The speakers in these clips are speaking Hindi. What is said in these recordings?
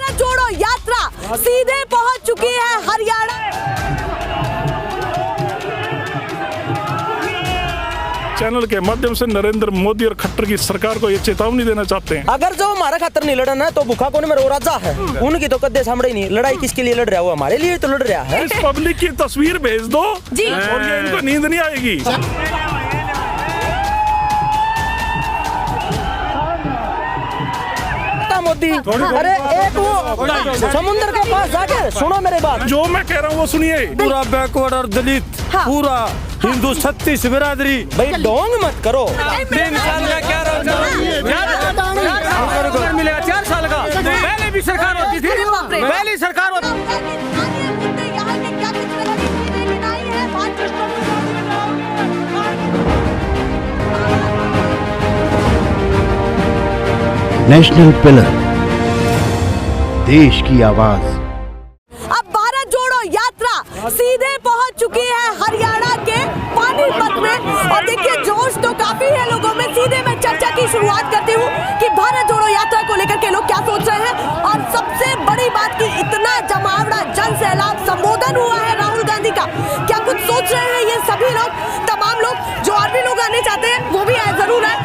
भारत जोड़ो यात्रा सीधे पहुंच चुकी है हरियाणा। चैनल के माध्यम से नरेंद्र मोदी और खट्टर की सरकार को ये चेतावनी देना चाहते हैं। अगर जो हमारा खातर नहीं लड़ा ना तो भूखा कौन में रो राजा है। उनकी तो कदे सामने नहीं, लड़ाई किसके लिए लड़ रहा है, वो हमारे लिए तो लड़ रहा है। इस पब्लिक की तस्वीर भेज दो जी। और ये इनको नींद नहीं आएगी। मोदी अरे एक वो समुद्र के पास जाके सुनो मेरे बात, जो मैं कह रहा हूँ वो सुनिए। पूरा बैकवर्ड और दलित पूरा हिंदू 36 बिरादरी, भाई डोंग मत करो। 3 साल का क्या रोजगार मिलेगा, 4 साल का पहले भी सरकार होती थी, पहली सरकार होती। नेशनल पिलर, देश की आवाज। अब भारत जोड़ो यात्रा सीधे पहुंच चुकी है हरियाणा के पानीपत में और देखिए जोश तो काफी है लोगों में। सीधे मैं चर्चा की शुरुआत करती हूँ कि भारत जोड़ो यात्रा को लेकर के लोग क्या सोच रहे हैं और सबसे बड़ी बात कि इतना जमावड़ा जन सैलाब संबोधन हुआ है राहुल गांधी का, क्या कुछ सोच रहे हैं ये सभी लोग, तमाम लोग जो और भी लोग आने चाहते हैं वो भी जरूर है।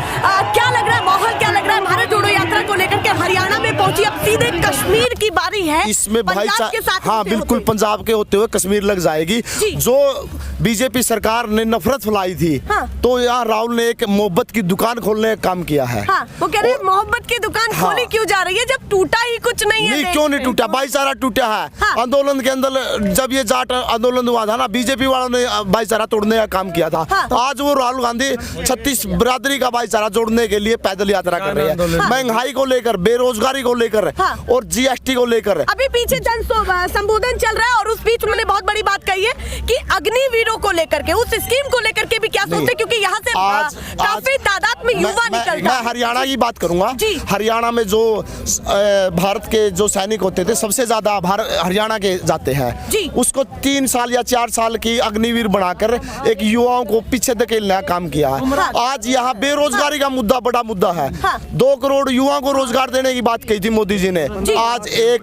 क्या लग रहा है, माहौल क्या लग रहा है भारत जोड़ो यात्रा को लेकर के? हरियाणा में पहुंची, अब सीधे कश्मीर की बारी है। इसमें भाई के साथ हाँ बिल्कुल पंजाब के होते हुए कश्मीर लग जाएगी। जो बीजेपी सरकार ने नफरत फैलाई थी तो यहाँ राहुल ने एक मोहब्बत की दुकान खोलने का काम किया है। वो कह रहे हैं मोहब्बत की दुकान खोली क्यों जा रही है जब टूटा ही कुछ नहीं है। नहीं क्यों नहीं टूटा, भाईचारा टूटा है। आंदोलन के अंदर जब ये जाट आंदोलन हुआ था ना, बीजेपी वालों ने भाईचारा तोड़ने का काम किया था। आज वो राहुल गांधी 36 बिरादरी का भाईचारा जोड़ने के लिए पैदल यात्रा कर रही है। महंगाई को लेकर, बेरोजगारी को लेकर और जीएसटी को लेकर अभी पीछे जन संबोधन चल रहा है और उस बीच उन्होंने बहुत बड़ी बात कही है कि अग्निवीरों को लेकर के, उस स्कीम को लेकर के भी क्या सोचते, क्योंकि यहाँ से काफी तादाद में युवा निकलता है। मैं हरियाणा की बात करूंगा। हरियाणा में जो भारत के जो सैनिक होते थे सबसे ज्यादा हरियाणा के जाते हैं। उसको 3 साल या 4 साल की अग्निवीर बनाकर एक युवाओं को पीछे धकेलने का काम किया है। आज यहाँ बेरोजगारी का मुद्दा बड़ा मुद्दा है। 2 करोड़ युवाओं को रोजगार देने की बात कही थी मोदी जी ने। आज एक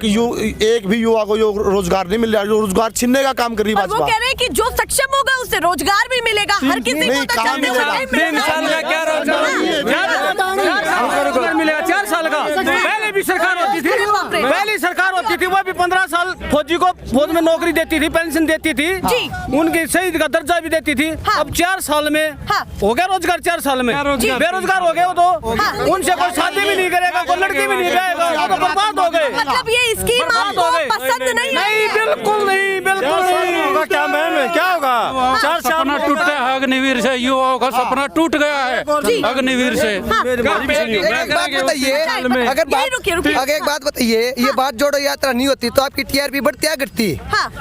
भी युवा को रोजगार नहीं मिल रहा, रोजगार छीनने का काम कर रही भाजपा। वो कह रहे हैं कि जो सक्षम होगा उसे रोजगार भी मिलेगा, हर किसी को तो चलते हुए 3 साल का क्या रोजगार मिलेगा, 4 साल का पहले भी सरकार होती थी, पहली सरकार होती थी, वो भी 15 साल फौजी को फौज में नौकरी देती थी, पेंशन देती थी, उनकी शहीद का दर्जा भी देती थी। अब 4 साल में हो गया रोजगार, 4 साल में बेरोजगार हो गए वो तो, उनसे कोई शादी भी नहीं करेगा, कोई लड़की भी नहीं जाएगा, वो तो बर्बाद हो गए। मतलब ये स्कीम आपको पसंद नहीं? नहीं बिल्कुल नहीं, बिल्कुल नहीं। क्या मैम क्या होगा? 4 साल सपना टूटा है अग्निवीर से, युवाओं का सपना टूट गया है अग्निवीर से। अगर एक बात बताइए, ये बात जोड़ो यात्रा नहीं होती तो आपकी टीआरपी बढ़ती या घटती?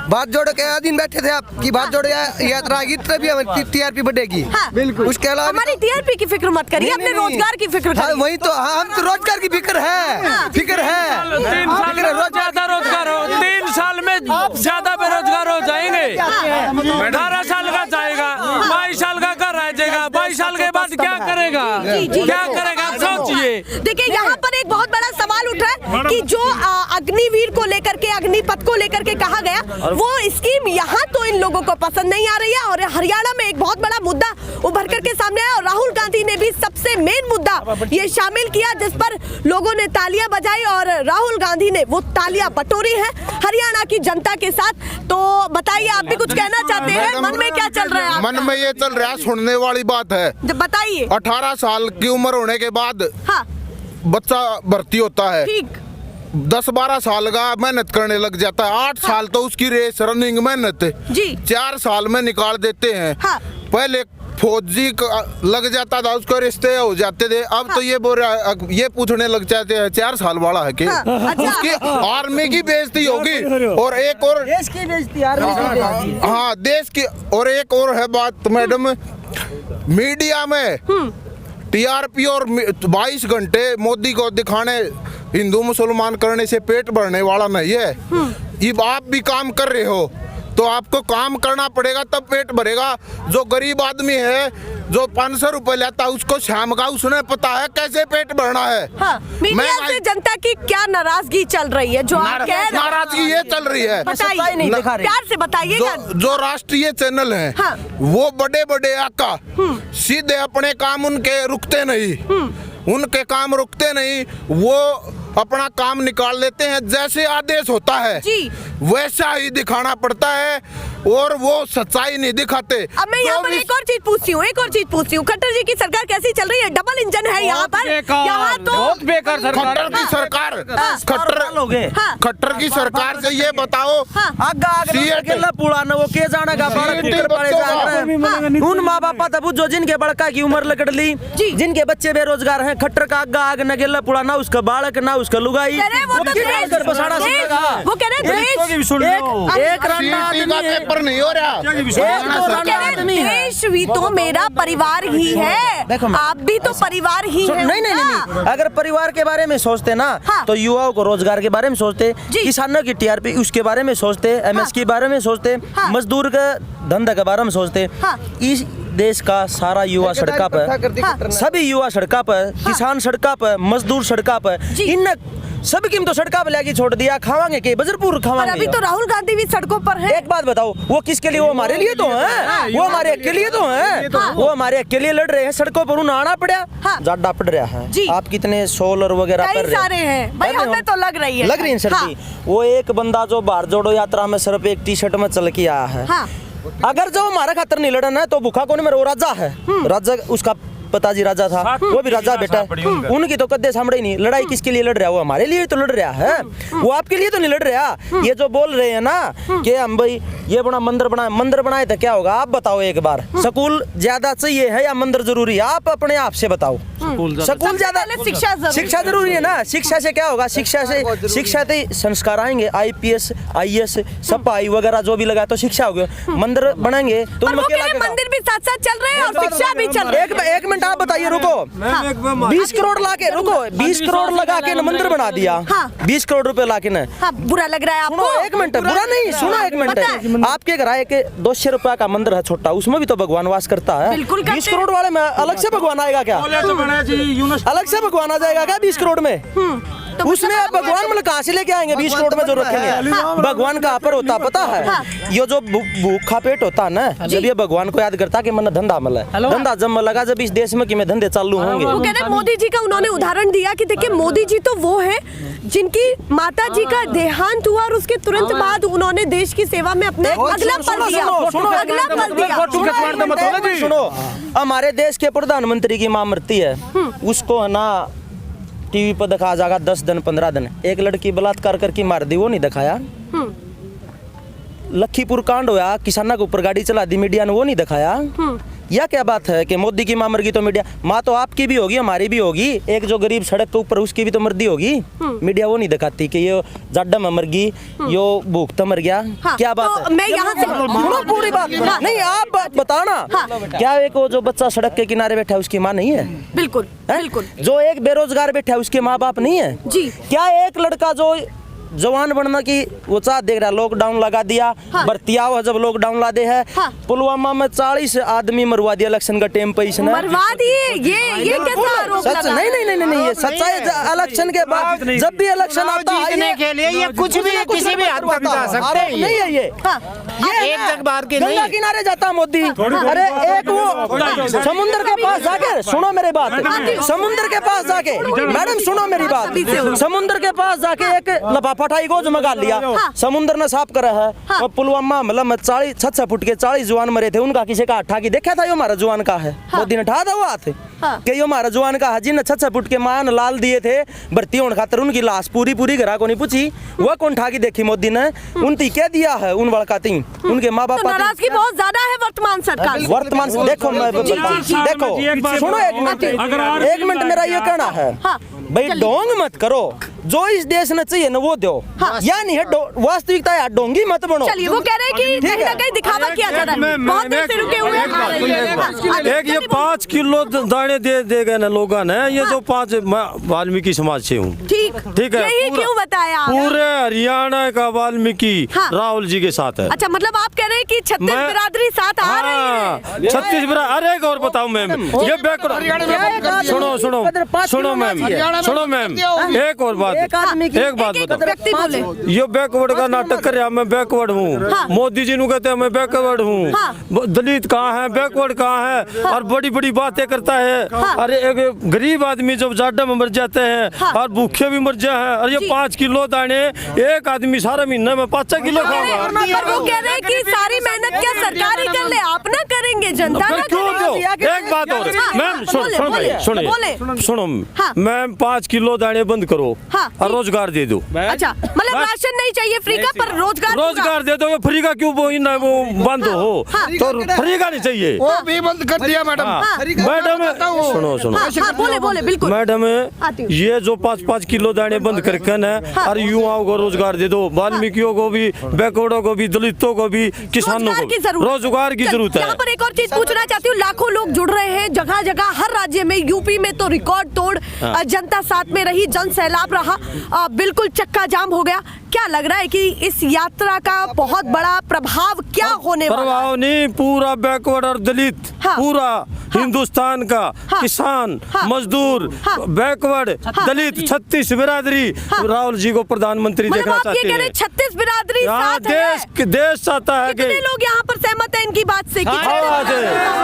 बात जोड़ो के दिन बैठे थे आप कि बात जोड़ो यात्रा आएगी तभी हमारी टीआरपी बढ़ेगी। बिल्कुल, उसके अलावा हमारी टीआरपी की फिक्र मत करिए, अपने रोजगार की फिक्र करिए। वही तो, हम तो रोजगार की फिक्र है, फिक्र है। 3 साल में ज्यादा बेरोजगार हो जाएंगे। 18 साल का जाएगा, 22 साल का घर आ जाएगा, 22 साल के बाद क्या करेगा, क्या करेगा आप सोचिए। देखिए यहाँ पर एक बहुत बड़ा सवाल उठ रहा है कि जो अग्निवीर को लेकर के, अग्निपथ को लेकर के कहा गया, वो स्कीम यहाँ तो इन लोगों को पसंद नहीं आ रही है और हरियाणा में एक बहुत बड़ा मुद्दा उभर करके सामने आया और राहुल गांधी ने भी सबसे मेन मुद्दा ये शामिल किया जिस पर लोगों ने तालियां बजाई और राहुल गांधी ने वो तालियां बटोरी है हरियाणा की जनता के साथ। तो बताइए, आप भी कुछ कहना चाहते हैं? मन में क्या चल रहा है? मन में ये चल रहा है, सुनने वाली बात है। बताइए। 18 साल की उम्र होने के बाद बच्चा भर्ती होता है, 10-12 साल का मेहनत करने लग जाता है, 8 साल तो उसकी रेस रनिंग मेहनत 4 साल में निकाल देते हैं। पहले फौजी लग जाता था, उसको रिश्ते हो जाते थे, अब तो ये पूछने लग जाते हैं 4 साल वाला है कि उसकी आर्मी की बेइज्जती होगी और एक और देश की बेइज्जती, आर्मी की बेइज्जती। हाँ देश की। और एक और है बात मैडम, मीडिया में टीआरपी और 22 घंटे मोदी को दिखाने, हिंदू मुसलमान करने से पेट भरने वाला नहीं है। ये आप भी काम कर रहे हो तो आपको काम करना पड़ेगा तब पेट भरेगा। जो गरीब आदमी है जो 500 रुपए लेता है उसको शाम का उसने पता है कैसे पेट भरना है। हाँ, मीडिया से जनता की क्या नाराजगी चल रही है जो आप कह रहे हैं? नाराजगी ये चल रही है, बताइए, प्यार से बताइएगा। जो राष्ट्रीय चैनल हैं हाँ। वो बड़े बड़े आका सीधे अपने काम उनके रुकते नहीं, उनके काम रुकते नहीं, वो अपना काम निकाल लेते हैं। जैसे आदेश होता है जी। वैसा ही दिखाना पड़ता है और वो सच्चाई नहीं दिखाते। अब मैं यहाँ पर एक और चीज पूछती हूँ, खट्टर जी की सरकार कैसी चल रही है? डबल इंजन है यहाँ पर, यहाँ तो बहुत बेकार सरकार। खट्टर की सरकार, खट्टर की सरकार से ये बताओ उन माँ बापा तब जो जिनके बड़का की उम्र लकड़ ली, जिनके बच्चे बेरोजगार हैं, खट्टर का आगा आग न गेला पुड़ा, ना उसका बालक ना उसका लुगाई, वो कह रहे पेपर नहीं हो रहा। देश भी तो मेरा परिवार ही है, आप भी तो परिवार ही है। नहीं, अगर परिवार के बारे में सोचते ना तो युवाओं को रोजगार के बारे में सोचते, किसानों की टीआरपी उसके बारे में सोचते, एमएस के बारे में सोचते, मजदूर का धंधा के बारे में सोचते। इस देश का सारा युवा सड़का पर, सभी युवा सड़का पर, किसान सड़का पर, मजदूर सड़का पर, इन सब की तो सड़का पर लेके छोड़ दिया। खावांगे के बजरपुर खावांगे। अभी तो राहुल गांधी भी सड़कों पर है। एक बात बताओ, वो किसके लिए? वो हमारे लिए तो है, वो हमारे हक के लिए तो है, वो हमारे हक के लिए लड़ रहे हैं। सड़कों पर उन्हें आना पड़ा, जाडा पड़ रहा है। आप कितने सोलर वगैरह कर रहे सारे हैं भाई, हमें तो लग रही है सर जी। वो एक बंदा जो भारत जोड़ो यात्रा में सिर्फ एक टी शर्ट में चल के आया है, अगर जो हमारा खातर नहीं लड़ना है तो भूखा कौन में? वो राजा है, राजा उसका पिताजी राजा था, वो भी राजा बेटा, उनकी तो कद्दे सामने ही नहीं। लड़ाई किसके लिए लड़ रहा है? वो हमारे लिए तो लड़ रहा है, वो आपके लिए तो नहीं लड़ रहा। ये जो बोल रहे हैं ना कि हम भाई ये बड़ा मंदिर बनाए तो क्या होगा? आप बताओ एक बार, स्कूल ज्यादा चाहिए है या मंदिर जरूरी है? आप अपने आप से बताओ। स्कूल ज्यादा, शिक्षा जरूरी है ना। शिक्षा से क्या होगा? शिक्षा से संस्कार आएंगे, IPS IAS सफाई वगैरह जो भी लगा तो शिक्षा होगी। मंदिर बनाएंगे तो मंदिर भी साथ साथ चल रहे हैं और शिक्षा भी चल रही है। एक मिनट आप बताइए, रुको। 20 करोड़ लाके, रुको, 20 करोड़ लगा के मंदिर बना दिया। 20 करोड़ रुपए लाके न, बुरा लग रहा है आपको? एक मिनट, बुरा नहीं, सुनो एक मिनट। आपके घर आए के 200 रुपया का मंदिर है छोटा, उसमें भी तो भगवान वास करता है। 20 करोड़ वाले में अलग से भगवान आएगा क्या? अलग से भगवान आ जाएगा क्या 20 करोड़ में? तो उसमें आप भगवान मतलब कहाँ से लेके आएंगे? 20 करोड़ में जो रखेंगे भगवान कहाँ पर होता पता है? ये जो भूखा पेट होता ना, जब ये भगवान को याद करता कि मन धंधा मिला, धंधा जब लगा जब इस देश में कि मैं धंधे चालू होंगे। वो कह रहे मोदी जी का उन्होंने उदाहरण दिया कि देखिए मोदी जी तो वो है जिनकी माता जी का देहांत हुआ और उसके तुरंत बाद उन्होंने देश की सेवा में अपने अगला पल दिया। सुनो, हमारे देश के प्रधानमंत्री की माँ मरती है, उसको है ना टीवी पर दिखाया जाएगा 10 दिन 15 दिन। एक लड़की बलात्कार करके मार दी, वो नहीं दिखाया। लखीपुर कांड हुआ, किसाना के ऊपर गाड़ी चला दी, मीडिया ने वो नहीं दिखाया। यह क्या बात है कि मोदी की माँ मर गई तो मीडिया? माँ तो आपकी भी होगी, हमारी भी होगी। एक जो गरीब सड़क के ऊपर उसकी भी तो मर्दी होगी। मीडिया वो नहीं दिखाती कि ये जाड्डा में मर गई, यो भूख तो मर गया। क्या बात तो है? मैं यहाँ से पूरी बात नहीं, आप बताना। क्या एक वो जो बच्चा सड़क के किनारे बैठा है उसकी माँ नहीं है? बिल्कुल बिल्कुल। जो एक बेरोजगार बैठा है उसके माँ बाप नहीं है जी? क्या एक लड़का जो जवान बनना की वो चाह देख रहा, लॉकडाउन लगा दिया, भर्तिया हुआ जब लॉकडाउन ला दे है, पुलवामा में 40 आदमी मरवा दिया इलेक्शन का टाइम पे, इसने मरवा दिए। ये कैसा आरोप लगा? नहीं, ये सच्चाई। इलेक्शन के बाद जब भी इलेक्शन आता है के लिए ये कुछ भी किसी भी हद तक जा सकते हैं। नहीं है ये एक जग बार के गंगा किनारे जाता मोदी। अरे एक वो समुद्र के पास जाके, सुनो मेरी बात, समुद्र के पास जाके, मैडम सुनो मेरी बात, समुद्र के पास जाके एक लपाफाटाई को जमा लिया, समुद्र ने साफ करा है। और पुलवामा हमला में 46 फुट के 40 जवान मरे थे, उनका किसी का हटा की देखा था? ये हमारा जवान का है, मोदी ने उठा था वो हाथ कि ये हमारा जवान का है, जिन 46 फुट के मान लाल दिए थे भर्ती होने खातर, उनकी लाश पूरी घरा को नहीं पूछी, वह कौन उठा की देखी मोदी ने? उनती क्या दिया है उन बड़का तीन, उनके माँ बाप। नाराजगी बहुत ज्यादा है वर्तमान सरकार। देखो मैं देखो, सुनो एक मिनट मेरा ये कहना है भाई, डोंग मत करो, जो इस देश ने चाहिए ना वो दो। या नहीं है वास्तविकता है, डोंगी मत बनो। चलिए, वो कह रहे हैं कि कहीं ना कहीं दिखावा किया जा रहा है, बहुत देर से रुके हुए हैं। एक ये 5 किलो दाने दे गए ना लोगों ने, ये जो 5 वाल्मीकि समाज से हूँ, ठीक है। यही क्यों बताया? पूरे हरियाणा का वाल्मीकि हाँ। राहुल जी के साथ है। अच्छा, मतलब आप कह रहे हैं कि 36 मैं- बिरादरी साथ आ रही है। 36 अरे एक और बताऊं मैम, ये सुनो सुनो सुनो मैम, एक और बात, एक बात व्यक्ति बोले। बताओ। ये बैकवर्ड का नाटक कर रहा, मैं बैकवर्ड हूँ। हाँ। मोदी जी ने कहते हैं मैं बैकवर्ड हूँ। हाँ। दलित कहाँ है, बैकवर्ड कहाँ है, और बड़ी बड़ी बातें करता है। हाँ। अरे एक गरीब आदमी जब जाडा में मर जाते हैं हाँ। और भूखे भी मर जाए हैं, और ये 5 किलो दाने एक आदमी सारा महीना में 5 किलो खाएगा। पर वो कह रहे हैं कि सारी मेहनत क्या सरकार ही कर ले, आप ना करेंगे, जनता ना क्यों दो? करेगी। एक बात और हाँ, मैम, बोले, बोले, सुनिए सुनो हाँ। मैम, 5 किलो दाने बंद करो हाँ। और रोजगार दे दो। अच्छा, मतलब राशन नहीं चाहिए फ्री का, पर रोजगार दे दो। ये फ्री का क्यों वो बंद हो, हाँ। तो फ्री का नहीं चाहिए। वो भी बंद कर दिया मैडम। मैडम सुनो सुनो बोले बोले बिल्कुल। मैडम, आती हूँ। ये जो 5-5 किलो दाने बंद करके न, और युवाओं को रोजगार दे दो, वाल्मीकियों को भी, बैकवर्डों को भी, दलितों को भी, किसानों को भी रोजगार की जरूरत है। यहाँ पर एक और चीज पूछना चाहती हूँ, लाखों लोग जुड़ रहे हैं जगह जगह, हर राज्य में, यूपी में तो रिकॉर्ड तोड़ जनता साथ में रही, जन सैलाब रहा, बिल्कुल चक्का जाम हो गया। क्या लग रहा है कि इस यात्रा का बहुत बड़ा प्रभाव क्या होने वाला है? प्रभाव नहीं, पूरा बैकवर्ड और दलित, हाँ। पूरा हिंदुस्तान का हाँ। किसान, हाँ। मजदूर, हाँ। बैकवर्ड, दलित, 36 बिरादरी राहुल जी को प्रधानमंत्री मतलब देखना आप ये चाहते कह रहे हैं। हैं 36 बिरादरी यहाँ साथ है। देश चाहता है कितने कि लोग यहाँ पर सहमत हैं इनकी बात से? आवाज है।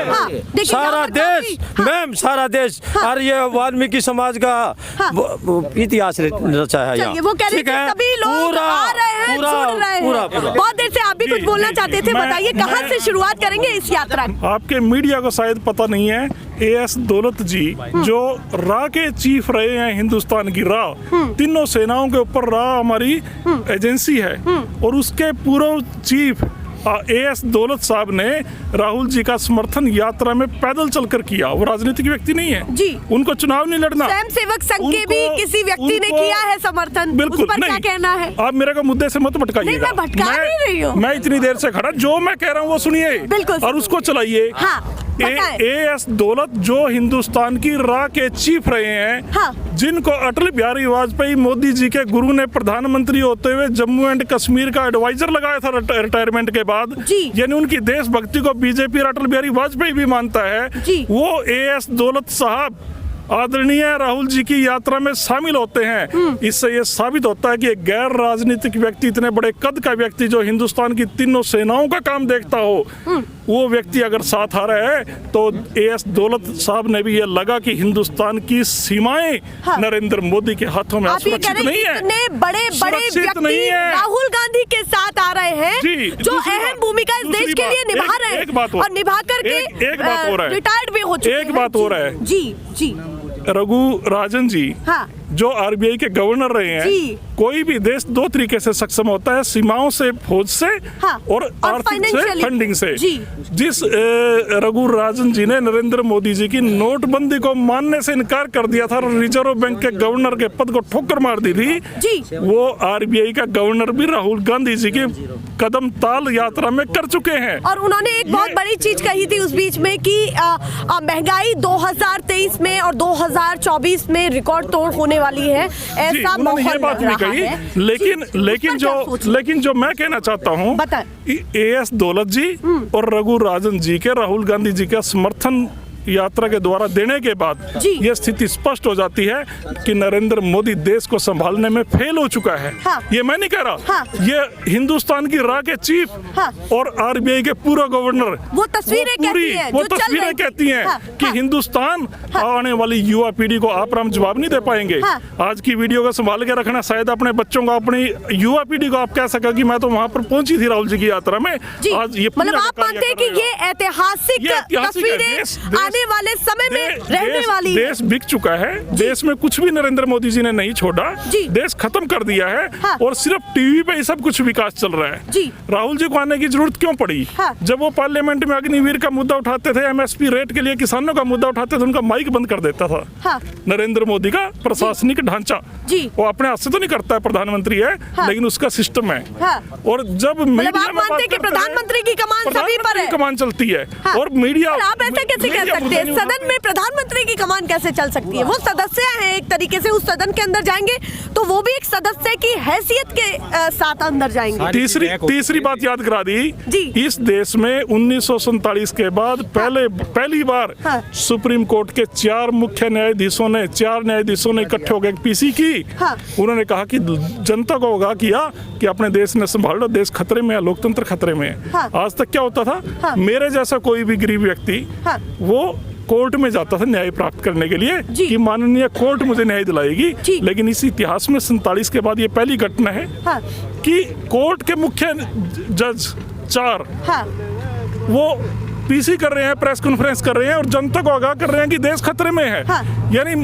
हाँ, देखिए सारा यहाँ पर देश काफी- मैम, सारा देश, और ये वाल्मीकि समाज का वो इतिहास रचा है यहाँ। चलिए, वो कह रहे ठीक थे है? सभी लोग आ रहे हैं, जुड़ रहे हैं। बहुत देर से आप भी कुछ बोलना चाहते थे, मैं- बताइए कहाँ से शुरुआत करेंगे इस यात्रा की? आपके मीडिया को शायद पता नहीं है, एएस दौलत जी जो रा के चीफ रहे हैं हिंदुस्तान की, रा तीनों सेनाओं के ऊपर रा हमारी एजेंसी है, और उसके पूर्व चीफ एएस दौलत साहब ने राहुल जी का समर्थन यात्रा में पैदल चलकर किया। वो राजनीतिक व्यक्ति नहीं है जी। उनको चुनाव नहीं लड़ना। स्वयं सेवक संघ के भी किसी व्यक्ति ने किया है समर्थन, बिल्कुल उस पर क्या कहना है? आप मेरे को मुद्दे से मत भटकाइएगा। नहीं, मैं भटका नहीं रही हूँ। मैं इतनी देर से खड़ा, जो मैं कह रहा हूँ वो सुनिए बिल्कुल। और उसको चलाइए। हाँ, बताएं। एएस दौलत जो हिंदुस्तान की रा के चीफ रहे हैं, हाँ। जिनको अटल बिहारी वाजपेयी मोदी जी के गुरु ने प्रधानमंत्री होते हुए जम्मू एंड कश्मीर का एडवाइजर लगाया था रिटायरमेंट के बाद, जी। यानी उनकी देशभक्ति को बीजेपी और अटल बिहारी वाजपेयी भी मानता है। जी। वो एएस दौलत साहब आदरणीय राहुल जी की यात्रा में शामिल होते हैं। इससे ये साबित होता है कि एक गैर राजनीतिक व्यक्ति, इतने बड़े कद का व्यक्ति जो हिंदुस्तान की तीनों सेनाओं का काम देखता हो, वो व्यक्ति अगर साथ आ रहा है, तो एएस दौलत साहब ने भी ये लगा कि हिंदुस्तान की सीमाएं हाँ। नरेंद्र मोदी के हाथों में आप ये कह सुरक्षित रहे नहीं हैं है, इतने बड़े बड़े सुरक्षित नहीं व्यक्ति है। राहुल गांधी के साथ आ रहे हैं, जी, जो दूसरी अहम बात- भूमिका इस दूसरी देश के बात- लिए निभा रहे हैं, एक बात और निभा करके एक बात हो रहा है, रिटायर्ड भी हो चुके हैं। एक बात हो रहा है। जी जी रघु राजन जी हाँ। जो आरबीआई के गवर्नर रहे हैं, जी। कोई भी देश दो तरीके से सक्षम होता है, सीमाओं से, फौज से, हाँ। और और आर्थिक से, financially। फंडिंग से। जी। जिस रघु राजन जी ने नरेंद्र मोदी जी की नोटबंदी को मानने से इनकार कर दिया था, रिजर्व बैंक के गवर्नर के पद को ठोकर मार दी थी, जी। वो आरबीआई का गवर्नर भी राहुल गांधी जी के कदम ताल यात्रा में कर चुके हैं। और उन्होंने एक बहुत बड़ी चीज कही थी उस बीच में कि महंगाई 2023 में और 2024 में रिकॉर्ड तोड़ होने वाली है, जी, ऐसा उन्होंने ये माहौल बात लग नहीं रहा कही, है। लेकिन जी, लेकिन उस पर क्या सोच रहे हैं? लेकिन जो मैं कहना चाहता हूँ, बताएं। एएस दौलत जी और रघु राजन जी के राहुल गांधी जी का समर्थन यात्रा के द्वारा देने के बाद जी। यह स्थिति स्पष्ट हो जाती है कि नरेंद्र मोदी देश को संभालने में फेल हो चुका है। हाँ। ये मैं नहीं कह रहा, हाँ। ये हिंदुस्तान की रा के चीफ हाँ। और आरबीआई के पूरा गवर्नर, वो तस्वीरें कहती हैं, वो जो चल तस्वीरें रही थी। कहती हैं हाँ, कि हाँ। हिंदुस्तान आने वाली युवा पीढ़ी को आप राम जवाब नहीं दे पाएंगे। हाँ। आज की वीडियो को संभाल के रखना, शायद अपने बच्चों को, अपनी युवा पीढ़ी को आप कह सका कि मैं तो वहां पर पहुंची थी राहुल जी की यात्रा में। जी। आज ये मतलब पुण्य का आप कार्य मानते हैं कर कि रहे ये हो। ऐतिहासिक ये ऐतिहासिक है। तस्वीरें आने वाले समय में रहने वाली है। देश बिक चुका है, देश में कुछ भी नरेंद्र मोदी जी ने नहीं छोड़ा, जी। देश खत्म कर दिया है। हाँ। और सिर्फ टीवी पे ही सब कुछ विकास चल रहा है। जी। राहुल जी को आने की जरूरत क्यों पड़ी? हाँ। जब वो पार्लियामेंट में अग्निवीर का मुद्दा उठाते थे, एमएसपी रेट के लिए किसानों का मुद्दा उठाते थे, उनका माइक बंद कर देता था। हाँ। नरेंद्र मोदी का प्रशासनिक ढांचा, जी। वो अपने हाथ से तो नहीं करता है, प्रधानमंत्री है, हाँ। लेकिन उसका सिस्टम है। हाँ। और जब मतलब मीडिया आप में बात मानते हैं कि करते हैं, प्रधानमंत्री की कमान सभी पर है? प्रधानमंत्री की कमान चलती है। हाँ। और मीडिया, पर आप ऐसे कैसे कह सकते सकते हैं? सदन में प्रधानमंत्री की कमान कैसे चल सकती है? वो सदस्य हैं एक तरीके से, उस सदन के अंदर जाएंगे तो वो भी एक सदस्य की हैसियत के साथ अंदर जाएंगे। तीसरी बात याद करा दी जी। इस देश में 1947 के बाद पहली बार सुप्रीम कोर्ट के 4 मुख्य न्यायाधीशों ने इकट्ठे होकर पीसी की। उन्होंने कहा कि जनता को अवगाह किया कि अपने देश ने संभाल लो, देश खतरे में है, लोकतंत्र खतरे में है। आज तक क्या होता था, मेरे जैसा कोई भी गरीब व्यक्ति वो कोर्ट में जाता था न्याय प्राप्त करने के लिए कि माननीय कोर्ट मुझे न्याय दिलाएगी, लेकिन इस इतिहास में 47 के बाद ये पहली घटना है कि कोर्ट के मुख्य जज 4 वो पीसी कर रहे हैं, प्रेस कॉन्फ्रेंस कर रहे हैं और जनता को आगाह कर रहे हैं कि देश खतरे में है। यानी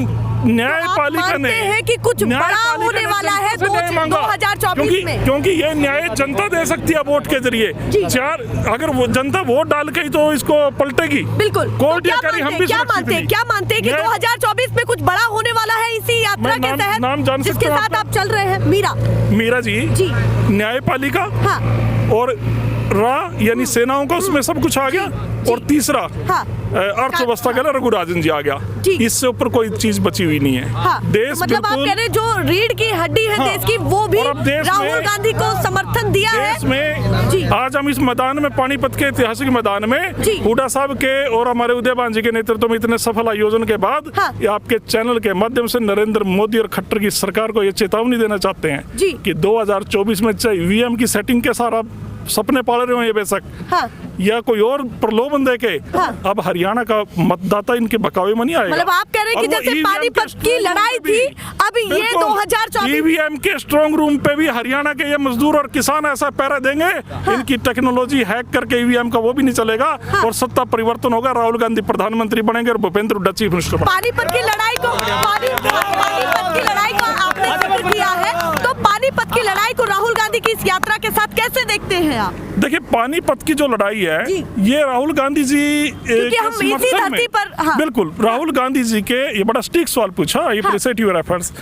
न्यायपालिका ने हैं कि कुछ बड़ा होने वाला है 2024 में, क्योंकि ये न्याय जनता दे सकती है वोट के जरिए। 4 अगर वो जनता वोट डाल के ही तो इसको पलटेगी। बिल्कुल। कोर्ट तो ये करी, हम भी क्या मानते हैं कि 2024 में कुछ बड़ा होने वाला है इसी यात्रा के तहत? नाम जान सकते जिसके साथ आप चल रहे हैं? मीरा जी। न्यायपालिका और यानी सेनाओं का उसमें सब कुछ आ गया। और तीसरा अर्थव्यवस्था के लिए रघुराजन जी आ गया। इससे ऊपर कोई चीज बची हुई नहीं है। देश मतलब आप कह रहे हैं जो रीढ़ की हड्डी है देश की, वो भी राहुल गांधी को समर्थन दिया है। देश में आज हम इस मैदान में, पानीपत के ऐतिहासिक मैदान में हुड्डा साहब के और हमारे उदयभान जी के नेतृत्व में इतने सफल आयोजन के बाद आपके चैनल के माध्यम से नरेंद्र मोदी और खट्टर की सरकार को ये चेतावनी देना चाहते हैं कि 2024 में चाहे ईवीएम की सेटिंग के सारा सपने पाल रहे हो ये बेशक या कोई और प्रलोभन देके अब हरियाणा का मतदाता इनके बकावे में नहीं आएगा। मतलब आप कह रहे हैं कि जैसे पानीपत की लड़ाई थी, अब ये 2024 ईवीएम के स्ट्रांग रूम पे भी हरियाणा के ये मजदूर और किसान ऐसा पहरा देंगे, इनकी टेक्नोलॉजी हैक करके ईवीएम का वो भी नहीं चलेगा और सत्ता परिवर्तन होगा। राहुल गांधी प्रधानमंत्री बनेंगे और भूपेंद्र हुड्डा चीफ मिनिस्टर। पानीपत की लड़ाई को आपने जिक्र किया है, तो पानीपत की लड़ाई को राहुल गांधी की इस यात्रा के साथ कैसे देखते हैं आप? देखिए, पानीपत की जो लड़ाई है ये राहुल गांधी जी हम इसी धरती पर बिल्कुल राहुल गांधी जी के, ये बड़ा स्टिक सवाल पूछा, ये अप्रिशिएट योर एफर्ट्स।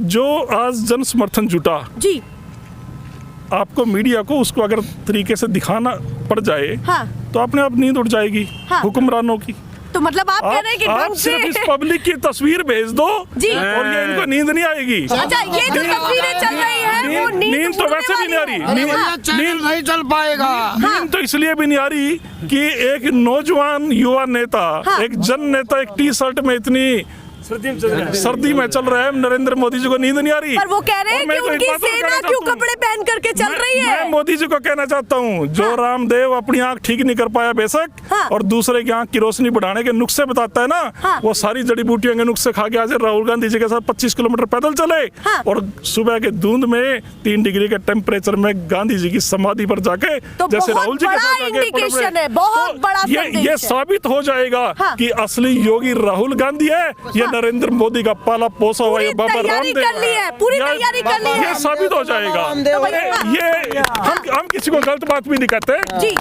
जो आज जन समर्थन जुटा जी, आपको मीडिया को उसको अगर तरीके से दिखाना पड़ जाए तो अपने आप नींद उड़ जाएगी हुक्मरानों की। तो मतलब आप कह रहे हैं कि आप सिर्फ इस पब्लिक की तस्वीर भेज दो और ये इनको नींद नहीं आएगी। अच्छा, ये जो तस्वीरें चल रही है वो नींद तो वैसे भी नहीं आ रही, नींद नहीं चल पाएगा। नींद तो इसलिए भी नहीं आ रही कि एक नौजवान युवा नेता, एक जन नेता एक टी शर्ट में इतनी सर्दी में चल रहा है, नरेंद्र मोदी जी को नींद नहीं आ रही। पर वो कह रहे हैं कि उनकी सेना क्यों कपड़े पहन करके चल रही है? मैं मोदी जी को कहना चाहता हूँ, जो रामदेव अपनी आंख ठीक नहीं कर पाया बेशक और दूसरे की आंख की रोशनी बढ़ाने के नुस्खे बताता है ना, वो सारी जड़ी बूटियों के नुस्खे खा के आज राहुल गांधी जी के साथ 25 किलोमीटर पैदल चले और सुबह के धुंध में 3 डिग्री के टेम्परेचर में गांधी जी की समाधि पर जाके जैसे राहुल जी के साथ जाके ये साबित हो जाएगा कि असली योगी राहुल गांधी है या नरेंद्र मोदी का पाला पोसा हुआ ये बाबा रामदेव पूरी तैयारी कर ली है। ये साबित हो जाएगा। ये हम किसी को गलत बात भी नहीं कहते,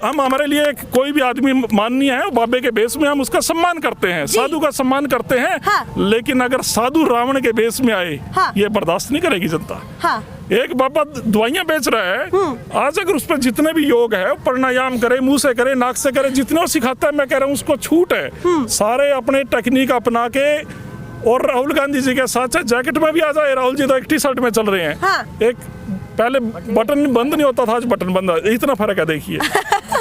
हम हमारे लिए कोई भी आदमी माननीय है, बाबे के भेष में हम उसका सम्मान करते हैं, साधु का सम्मान करते हैं, लेकिन अगर साधु रावण के भेष में आए ये बर्दाश्त नहीं करेगी जनता। एक बाबा दवाइयां बेच रहा है, आज अगर उस पर जितने भी योग है प्राणायाम करे, मुंह से करे, नाक से करे, जितना सिखाता है, मैं कह रहा हूँ उसको छूट है। सारे अपने टेक्निक अपना के और राहुल गांधी जी के साथ जैकेट में भी आ जाए। राहुल जी तो एक टी शर्ट में चल रहे हैं। एक पहले बटन बंद नहीं होता था, आज बटन बंद है, इतना फर्क है देखिए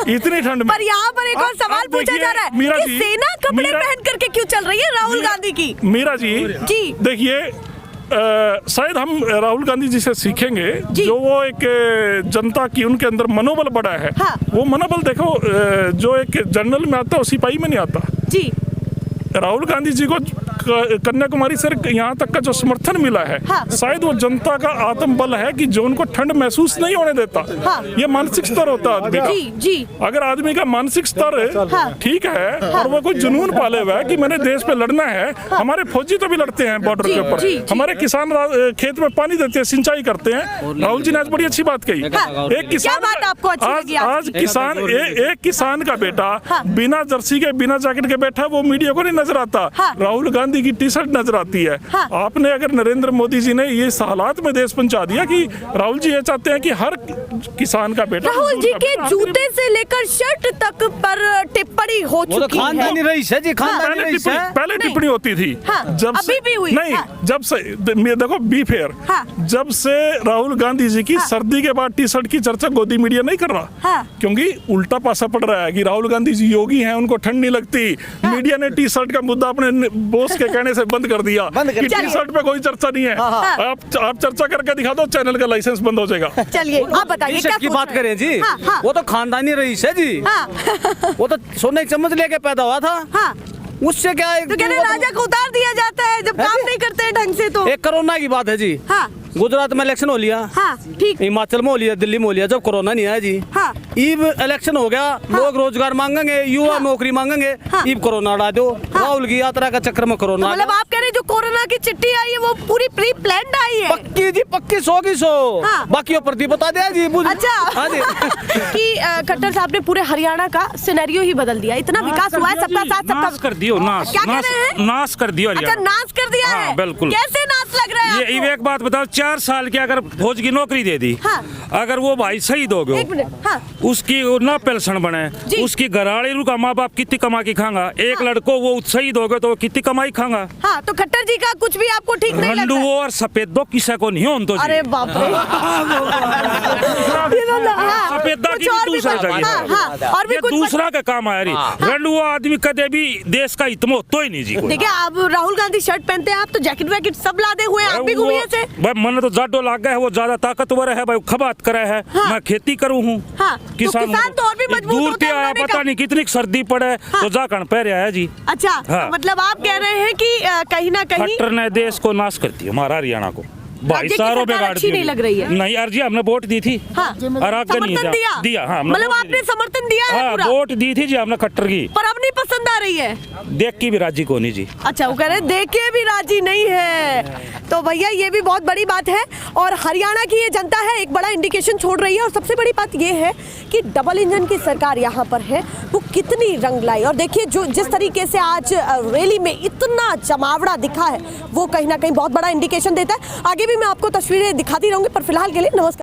इतनी ठंड में। पर यहाँ पर एक और सवाल पूछा जा रहा है कि सेना कपड़े पहन करके क्यों चल रही है राहुल गांधी की? मीरा जी देखिए, शायद हम राहुल गांधी जी से सीखेंगे जो वो एक जनता की उनके अंदर मनोबल बड़ा है। वो मनोबल देखो जो एक जनरल में आता है वो सिपाही में नहीं आता जी। राहुल गांधी जी को कन्याकुमारी से यहाँ तक का जो समर्थन मिला है, शायद वो जनता का आत्मबल है कि जो उनको ठंड महसूस नहीं होने देता। ये मानसिक स्तर होता है आदमी का। अगर आदमी का मानसिक स्तर ठीक है और वो कोई जुनून पाले हुआ है कि मैंने देश पे लड़ना है, हमारे फौजी तो भी लड़ते हैं बॉर्डर के ऊपर, हमारे किसान खेत में पानी देते हैं, सिंचाई करते हैं। राहुल जी ने आज बड़ी अच्छी बात कही। एक किसान आज किसान एक किसान का बेटा बिना जर्सी के बिना जैकेट के बैठा, वो मीडिया को नहीं नजर आता। राहुल गांधी गांधी की टी शर्ट नजर आती है। हाँ। आपने अगर नरेंद्र मोदी जी ने ये इस हालात में देश पहुंचा दिया कि राहुल जी ये चाहते हैं कि हर किसान का बेटा, राहुल जी के जूते से लेकर शर्ट तक पर टिप्पणी हो वो तो चुकी है। खानदानी रईस है जी, खानदानी रईस है। पहले टिप्पणी होती थी। हाँ, जब अभी भी हुई। नहीं, हाँ। जब से देखो बी फेयर, हाँ। जब से राहुल गांधी जी की सर्दी के बाद टी शर्ट की चर्चा गोदी मीडिया नहीं कर रहा। हाँ। क्योंकि उल्टा पासा पड़ रहा है कि राहुल गांधी जी योगी हैं, उनको ठंड नहीं लगती। मीडिया ने टी शर्ट का मुद्दा अपने बॉस के कहने से बंद कर दिया कि टी शर्ट पे कोई चर्चा नहीं है। आप चर्चा करके दिखा दो, चैनल का लाइसेंस बंद हो जाएगा। चलिए आप बताइए टी क्या शर्ट की सोच बात रहे हैं? करें जी, हाँ, हाँ। वो तो खानदानी रईस है जी। हाँ। वो तो सोने की चम्मच लेके पैदा हुआ था। हाँ। उससे क्या है, तो कह रहे राजा को उतार दिया जाता है जब काम नहीं करते हैं ढंग से तो। एक कोरोना की बात है जी। हाँ। गुजरात में इलेक्शन हो लिया, हाँ ठीक। हिमाचल में हो लिया, दिल्ली में हो लिया, जब कोरोना नहीं आया जी। हाँ। ईब इलेक्शन हो गया, लोग रोजगार मांगेंगे, युवा नौकरी मांगेंगे। हाँ। ईब कोरोना हटा दो। राहुल की यात्रा का चक्कर में कोरोना आ मतलब गया। आप कह रहे हैं जो कोरोना की चिट्ठी आई है वो पूरी प्री प्लान्ड आई है। पक्की जी, पक्की 100 की 100। हाँ। बाकी प्रति बता दिया जी। अच्छा। हाँ जी। कि खट्टर साहब ने पूरे हरियाणा का सिनेरियो ही बदल दिया। इतना विकास हुआ है, सबका साथ सबका नाश कर दियो, नाश क्या कह रहे हैं? नाश कर दियो अच्छा हरियाणा। नाश कर दिया हाँ, है। बिल्कुल। कैसे नाश लग रहा है ये आपको? एक बात बताओ, 4 साल की अगर फौज की नौकरी दे दी, हाँ। अगर वो भाई शहीद हो गए, एक मिनट। हाँ। उसकी ना पेंशन बने, जी। उसकी घराड़ी का माँ बाप कितनी कमा के खाएगा? एक लड़को वो शहीद हो गए तो वो कितनी कमाई खाएगा? हाँ तो खट्टर जी का कुछ भी आपको ठीक नहीं लगता रंडू है? और सफेद दो किसे को नहीं हो तो अरे बाप रे। ये मतलब, हाँ, सफेदा कुछ की और भी दूसरा बता- जगह। हाँ, हाँ, और भी ये कुछ दूसरा का काम आया रही। रंडू आदमी कदे भी देश का हित में होतो ही नहीं जी कोई। देखिए आप राहुल गांधी शर्ट पहनते हैं, आप तो जैकेट वैकेट सब लादे हुए हैं, आप भी घूमिए से। भाई मन तो जाडो लाग गया है, वो ज्यादा ताकतवर है भाई, खबात करे है। हाँ। मैं खेती करूँ हूँ। हाँ, तो किसान तो और भी मजबूत दूर होते से हैं आया, बनाने पता का। नहीं कितनी सर्दी पड़े तो जाकण पहरे आया जी। अच्छा हाँ। तो मतलब आप कह रहे हैं कि कहीं ना कहीं खट्टर ने देश को नाश कर दिया, हमारा हरियाणा को भाई राज्य की सारों सरकार बिगाड़ अच्छी नहीं लग रही है। नहीं अर्जी हमने वोट दी थी। हाँ, और आगे नहीं समर्थन दिया दिया। हाँ, हमने मतलब वोट आपने दी। समर्थन दिया है हाँ, पूरा, वोट दी थी जी हमने खट्टर की, पर अब नहीं पसंद आ रही है। देख की भी राजी को नहीं जी। अच्छा वो कह रहे हैं देखे भी राजी नहीं है, तो भैया ये भी बहुत बड़ी बात है। और हरियाणा की ये जनता है एक बड़ा इंडिकेशन छोड़ रही है। और सबसे बड़ी बात ये है कि डबल इंजन की सरकार यहाँ पर है, वो कितनी रंग लाई। और देखिए जो जिस तरीके से आज रैली में इतना जमावड़ा दिखा है वो कहीं ना कहीं बहुत बड़ा इंडिकेशन देता है। आगे भी मैं आपको तस्वीरें दिखाती रहूंगी, पर फिलहाल के लिए नमस्कार।